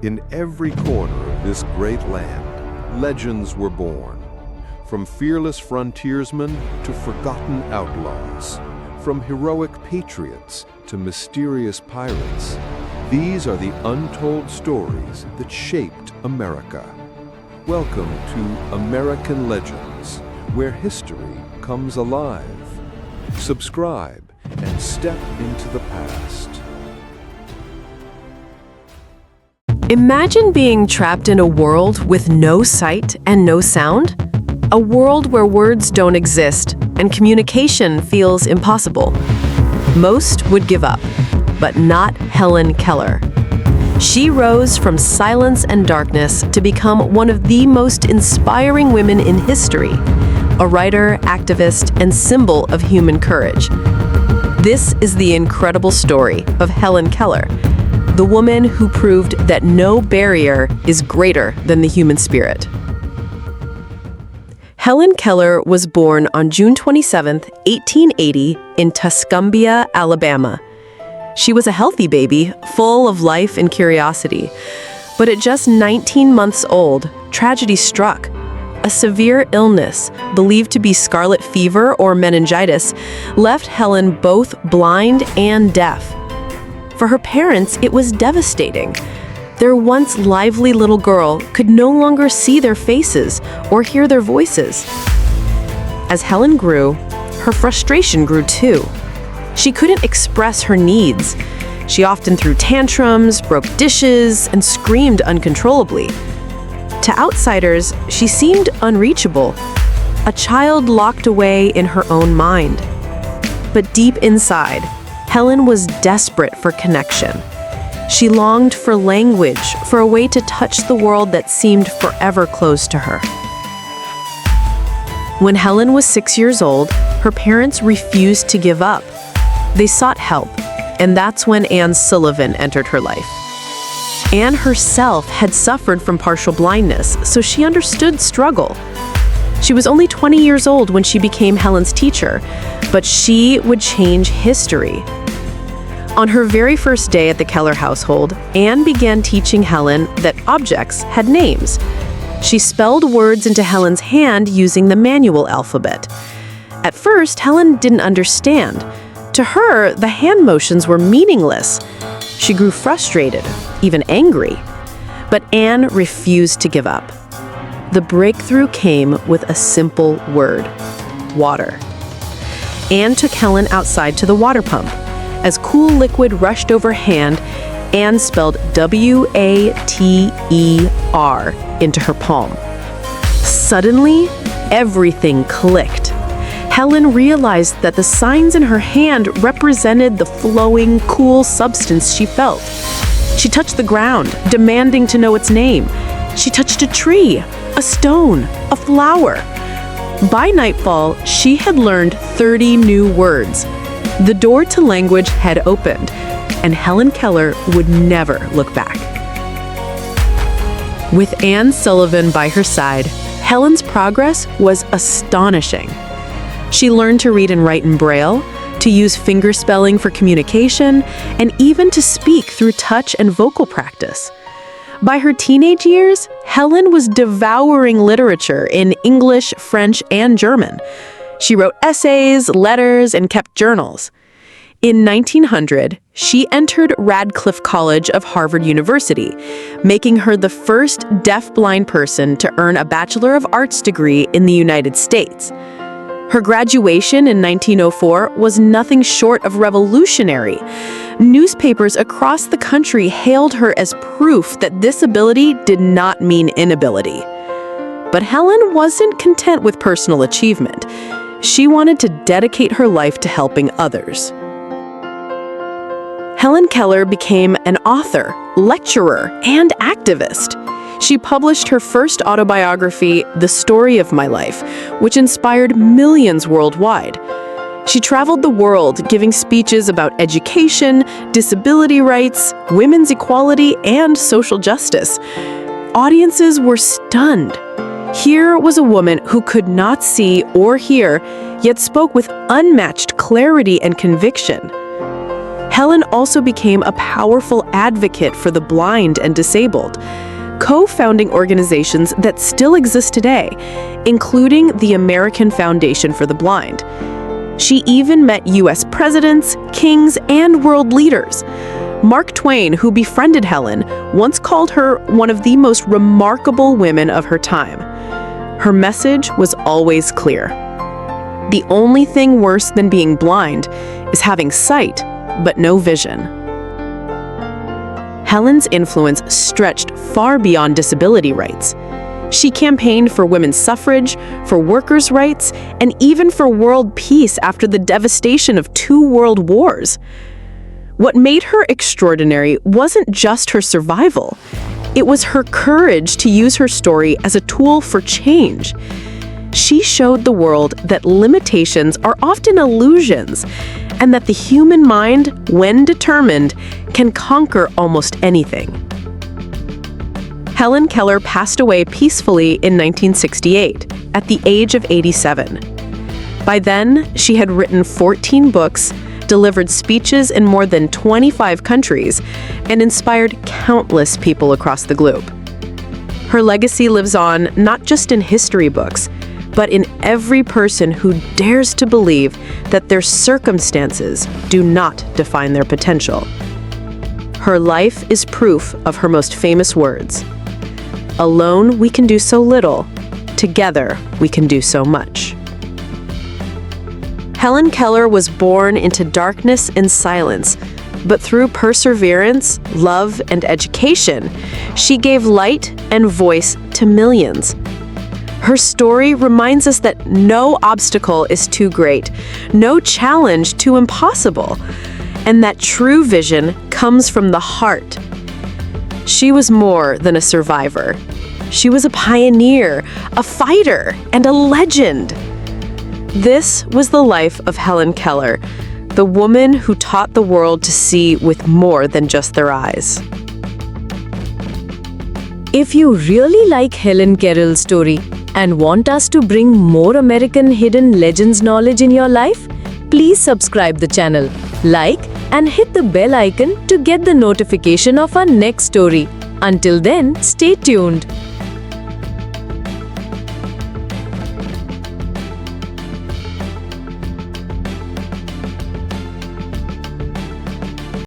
In every corner of this great land, legends were born. From fearless frontiersmen to forgotten outlaws, from heroic patriots to mysterious pirates, these are the untold stories that shaped America. Welcome to American Legends, where history comes alive. Subscribe and step into the past. Imagine being trapped in a world with no sight and no sound. A world where words don't exist and communication feels impossible. Most would give up, but not Helen Keller. She rose from silence and darkness to become one of the most inspiring women in history, a writer, activist, and symbol of human courage. This is the incredible story of Helen Keller, the woman who proved that no barrier is greater than the human spirit. Helen Keller was born on June 27, 1880, in Tuscumbia, Alabama. She was a healthy baby, full of life and curiosity. But at just 19 months old, tragedy struck. A severe illness, believed to be scarlet fever or meningitis, left Helen both blind and deaf. For her parents, it was devastating. Their once lively little girl could no longer see their faces or hear their voices. As Helen grew, her frustration grew too. She couldn't express her needs. She often threw tantrums, broke dishes, and screamed uncontrollably. To outsiders, she seemed unreachable, a child locked away in her own mind. But deep inside, Helen was desperate for connection. She longed for language, for a way to touch the world that seemed forever close to her. When Helen was 6 years old, her parents refused to give up. They sought help, and that's when Anne Sullivan entered her life. Anne herself had suffered from partial blindness, so she understood struggle. She was only 20 years old when she became Helen's teacher, but she would change history. On her very first day at the Keller household, Anne began teaching Helen that objects had names. She spelled words into Helen's hand using the manual alphabet. At first, Helen didn't understand. To her, the hand motions were meaningless. She grew frustrated, even angry. But Anne refused to give up. The breakthrough came with a simple word: water. Anne took Helen outside to the water pump. As cool liquid rushed over hand, Anne spelled W-A-T-E-R into her palm. Suddenly, everything clicked. Helen realized that the signs in her hand represented the flowing, cool substance she felt. She touched the ground, demanding to know its name. She touched a tree, a stone, a flower. By nightfall, she had learned 30 new words. The door to language had opened, and Helen Keller would never look back. With Anne Sullivan by her side, Helen's progress was astonishing. She learned to read and write in Braille, to use fingerspelling for communication, and even to speak through touch and vocal practice. By her teenage years, Helen was devouring literature in English, French, and German. She wrote essays, letters, and kept journals. In 1900, she entered Radcliffe College of Harvard University, making her the first deaf-blind person to earn a Bachelor of Arts degree in the United States. Her graduation in 1904 was nothing short of revolutionary. Newspapers across the country hailed her as proof that this ability did not mean inability. But Helen wasn't content with personal achievement. She wanted to dedicate her life to helping others. Helen Keller became an author, lecturer, and activist. She published her first autobiography, The Story of My Life, which inspired millions worldwide. She traveled the world giving speeches about education, disability rights, women's equality, and social justice. Audiences were stunned. Here was a woman who could not see or hear, yet spoke with unmatched clarity and conviction. Helen also became a powerful advocate for the blind and disabled, co-founding organizations that still exist today, including the American Foundation for the Blind. She even met U.S. presidents, kings, and world leaders. Mark Twain, who befriended Helen, once called her one of the most remarkable women of her time. Her message was always clear. The only thing worse than being blind is having sight, but no vision. Helen's influence stretched far beyond disability rights. She campaigned for women's suffrage, for workers' rights, and even for world peace after the devastation of 2 world wars. What made her extraordinary wasn't just her survival. It was her courage to use her story as a tool for change. She showed the world that limitations are often illusions, and that the human mind, when determined, can conquer almost anything. Helen Keller passed away peacefully in 1968, at the age of 87. By then, she had written 14 books, delivered speeches in more than 25 countries, and inspired countless people across the globe. Her legacy lives on not just in history books, but in every person who dares to believe that their circumstances do not define their potential. Her life is proof of her most famous words: "Alone we can do so little, together we can do so much." Helen Keller was born into darkness and silence, but through perseverance, love, and education, she gave light and voice to millions. Her story reminds us that no obstacle is too great, no challenge too impossible, and that true vision comes from the heart. She was more than a survivor. She was a pioneer, a fighter, and a legend. This was the life of Helen Keller, the woman who taught the world to see with more than just their eyes. If you really like Helen Keller's story and want us to bring more American hidden legends knowledge in your life, please subscribe the channel, like, and hit the bell icon to get the notification of our next story. Until then, stay tuned.